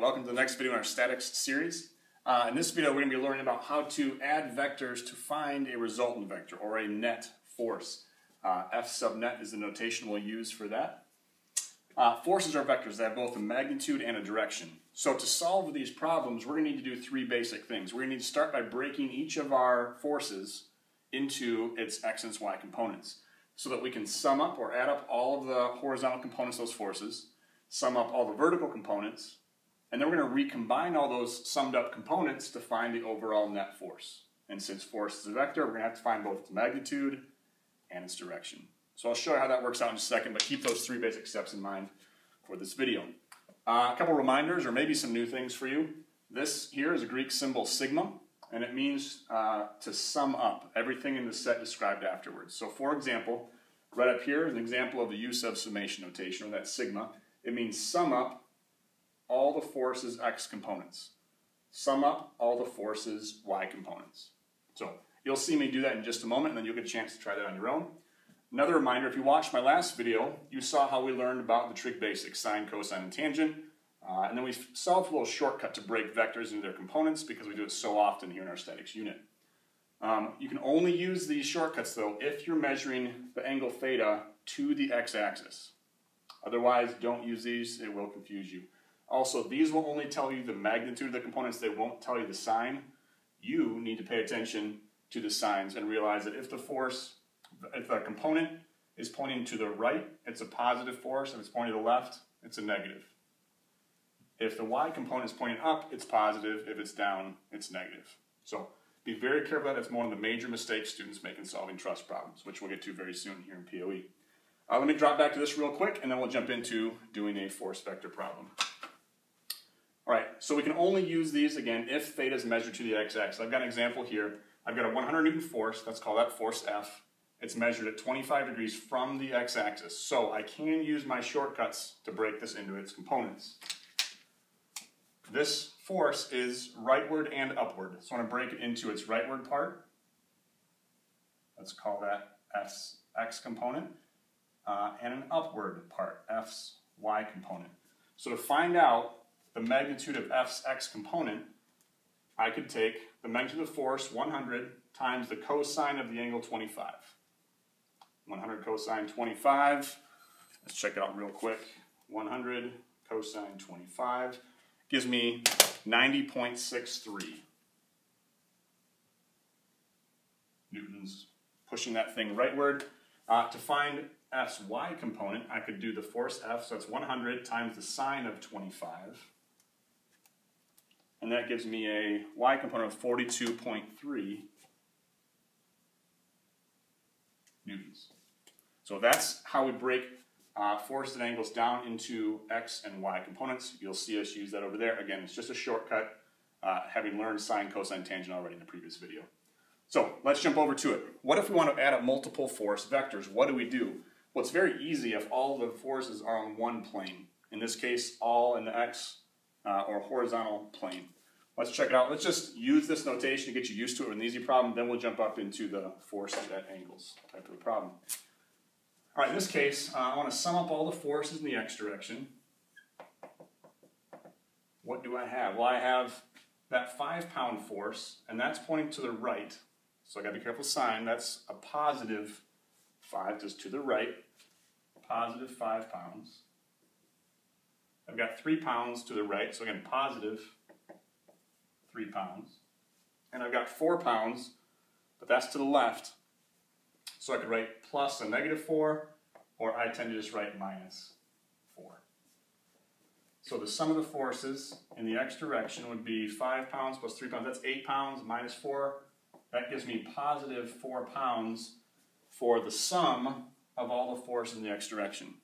welcome to the next video in our statics series. In this video, we're going to be learning about how to add vectors to find a resultant vector, or a net force. F sub net is the notation we'll use for that. Forces are vectors that have both a magnitude and a direction. So to solve these problems, we're going to need to do three basic things. We're going to need to start by breaking each of our forces into its x and its y components, so that we can sum up or add up all of the horizontal components of those forces, sum up all the vertical components, and then we're going to recombine all those summed up components to find the overall net force. And since force is a vector, we're going to have to find both its magnitude and its direction. So I'll show you how that works out in a second, but keep those three basic steps in mind for this video. A couple reminders, or maybe some new things for you. This here is a Greek symbol sigma, and it means to sum up everything in the set described afterwards. So for example, right up here is an example of the use of summation notation, or that sigma. It means sum up all the forces x components. Sum up all the forces y components. So you'll see me do that in just a moment, and then you'll get a chance to try that on your own. Another reminder, if you watched my last video, you saw how we learned about the trig basics, sine, cosine, and tangent. And then we solved a little shortcut to break vectors into their components because we do it so often here in our statics unit. You can only use these shortcuts, though, if you're measuring the angle theta to the x-axis. Otherwise, don't use these, it will confuse you. Also, these will only tell you the magnitude of the components, they won't tell you the sign. You need to pay attention to the signs and realize that if the component is pointing to the right, it's a positive force. If it's pointing to the left, it's a negative. If the y component is pointing up, it's positive. If it's down, it's negative. So be very careful that it's one of the major mistakes students make in solving truss problems, which we'll get to very soon here in POE. Let me drop back to this real quick, and then we'll jump into doing a force vector problem. All right, so we can only use these, again, if theta is measured to the x-axis. I've got an example here. I've got a 100 Newton force. Let's call that force F. It's measured at 25 degrees from the x-axis. So I can use my shortcuts to break this into its components. This force is rightward and upward. So I want to break it into its rightward part. Let's call that F's x component. And an upward part, F's y component. So to find out the magnitude of F's x component, I could take the magnitude of the force, 100, times the cosine of the angle 25. 100 cosine 25, let's check it out real quick. 100 cosine 25 gives me 90.63 newtons, pushing that thing rightward. To find F's y component, I could do the force F, so that's 100 times the sine of 25. And that gives me a y component of 42.3 newtons. So that's how we break forces and angles down into x and y components. You'll see us use that over there. Again, it's just a shortcut, having learned sine, cosine, tangent already in the previous video. So let's jump over to it. What if we want to add up multiple force vectors? What do we do? Well, it's very easy if all the forces are on one plane. In this case, all in the x or horizontal plane. Let's check it out. Let's just use this notation to get you used to it with an easy problem. Then we'll jump up into the forces at angles type of a problem. All right, in this case, I want to sum up all the forces in the x direction. What do I have? Well, I have that 5-pound force, and that's pointing to the right. So I got to be careful sign. That's a positive 5, just to the right. Positive 5 pounds. I've got 3 pounds to the right, so again, positive 3 pounds. And I've got 4 pounds, but that's to the left. So I could write plus a negative 4, or I tend to just write minus 4. So the sum of the forces in the x direction would be 5 pounds plus 3 pounds. That's 8 pounds minus 4. That gives me positive 4 pounds for the sum of all the force in the x direction.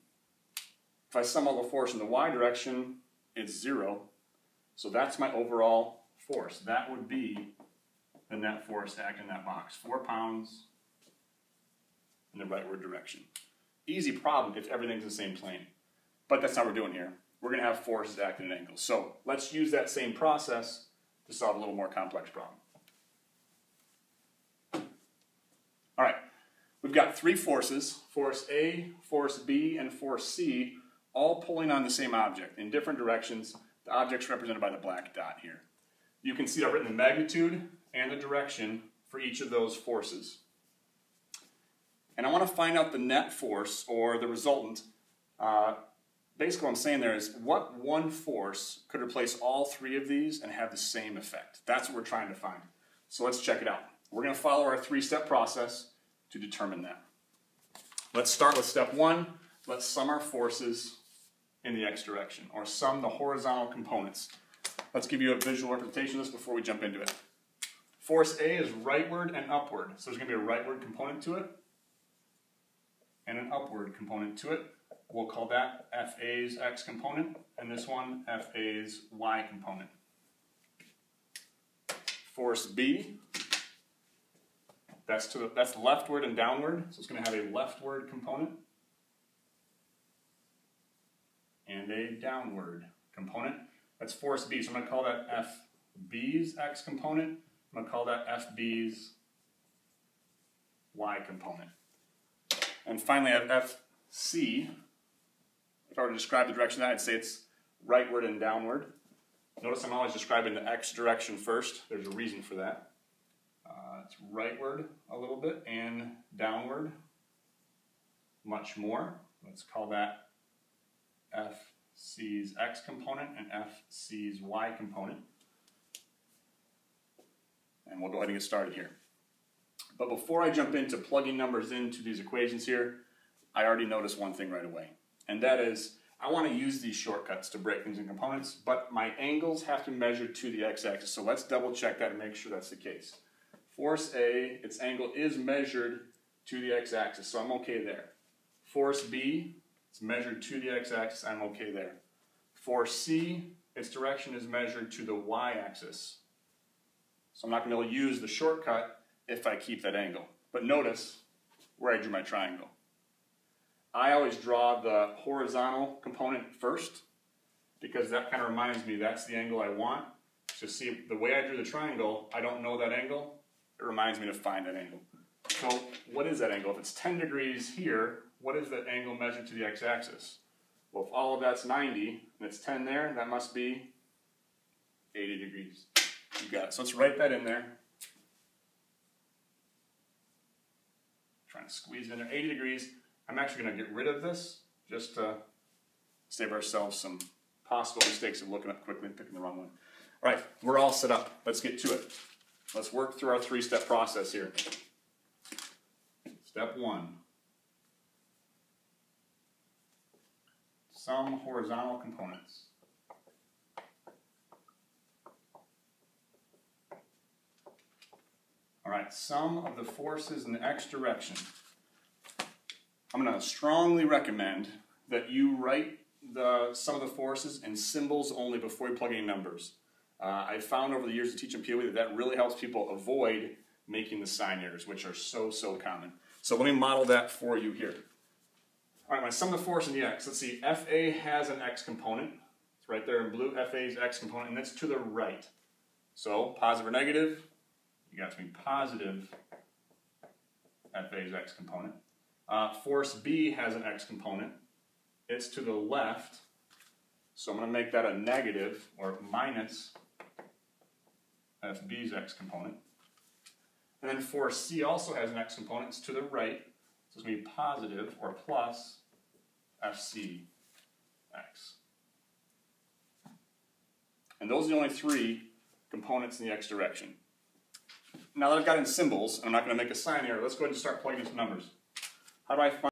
If I sum all the force in the y direction, it's 0. So that's my overall force. That would be the net force acting in that box. 4 pounds in the rightward direction. Easy problem if everything's in the same plane. But that's not what we're doing here. We're going to have forces acting at angles. So let's use that same process to solve a little more complex problem. All right, we've got three forces, force A, force B, and force C, all pulling on the same object in different directions. The object's represented by the black dot here. You can see I've written the magnitude and the direction for each of those forces. And I want to find out the net force, or the resultant. Basically what I'm saying there is, what one force could replace all three of these and have the same effect? That's what we're trying to find. So let's check it out. We're going to follow our three-step process to determine that. Let's start with step one. Let's sum our forces in the x direction, or sum the horizontal components. Let's give you a visual representation of this before we jump into it. Force A is rightward and upward. So there's going to be a rightward component to it and an upward component to it. We'll call that FA's x component, and this one FA's y component. Force B, that's leftward and downward, so it's going to have a leftward component and a downward component. That's force B, so I'm going to call that FB's x component. I'm going to call that FB's y component. And finally I have FC. If I were to describe the direction of that, I'd say it's rightward and downward. Notice I'm always describing the x direction first. There's a reason for that. It's rightward a little bit and downward much more. Let's call that FC's x component and FC's y component. And we'll go ahead and get started here. But before I jump into plugging numbers into these equations here, I already noticed one thing right away. And that is, I want to use these shortcuts to break things in components, but my angles have to measure to the x-axis. So let's double check that and make sure that's the case. Force A, its angle is measured to the x-axis, so I'm okay there. Force B, it's measured to the x-axis, I'm okay there. Force C, its direction is measured to the y-axis. So I'm not going to be able to use the shortcut if I keep that angle. But notice where I drew my triangle. I always draw the horizontal component first, because that kind of reminds me that's the angle I want. So see, the way I drew the triangle, I don't know that angle. It reminds me to find that angle. So what is that angle? If it's 10 degrees here, what is that angle measured to the x-axis? Well, if all of that's 90 and it's 10 there, that must be 80 degrees. You got it. So let's write that in there. Trying to squeeze it in there. 80 degrees. I'm actually going to get rid of this just to save ourselves some possible mistakes of looking up quickly and picking the wrong one. All right, we're all set up. Let's get to it. Let's work through our three-step process here. Step one. Sum horizontal components. All right, sum of the forces in the x direction. I'm going to strongly recommend that you write the sum of the forces in symbols only before you plug any numbers. I've found over the years of teaching POE that really helps people avoid making the sign errors, which are so common. So let me model that for you here. All right, my sum of the force in the x. Let's see, FA has an x component. It's right there in blue, FA's x component, and that's to the right. So positive or negative, you got to be positive FA's x component. Force B has an x component. It's to the left, so I'm going to make that a negative, or minus FB's x component. And then force C also has an x component. It's to the right, so it's going to be positive, or plus FC x. And those are the only three components in the x direction. Now that I've got in symbols, and I'm not going to make a sign error, let's go ahead and start plugging in some numbers. How do I find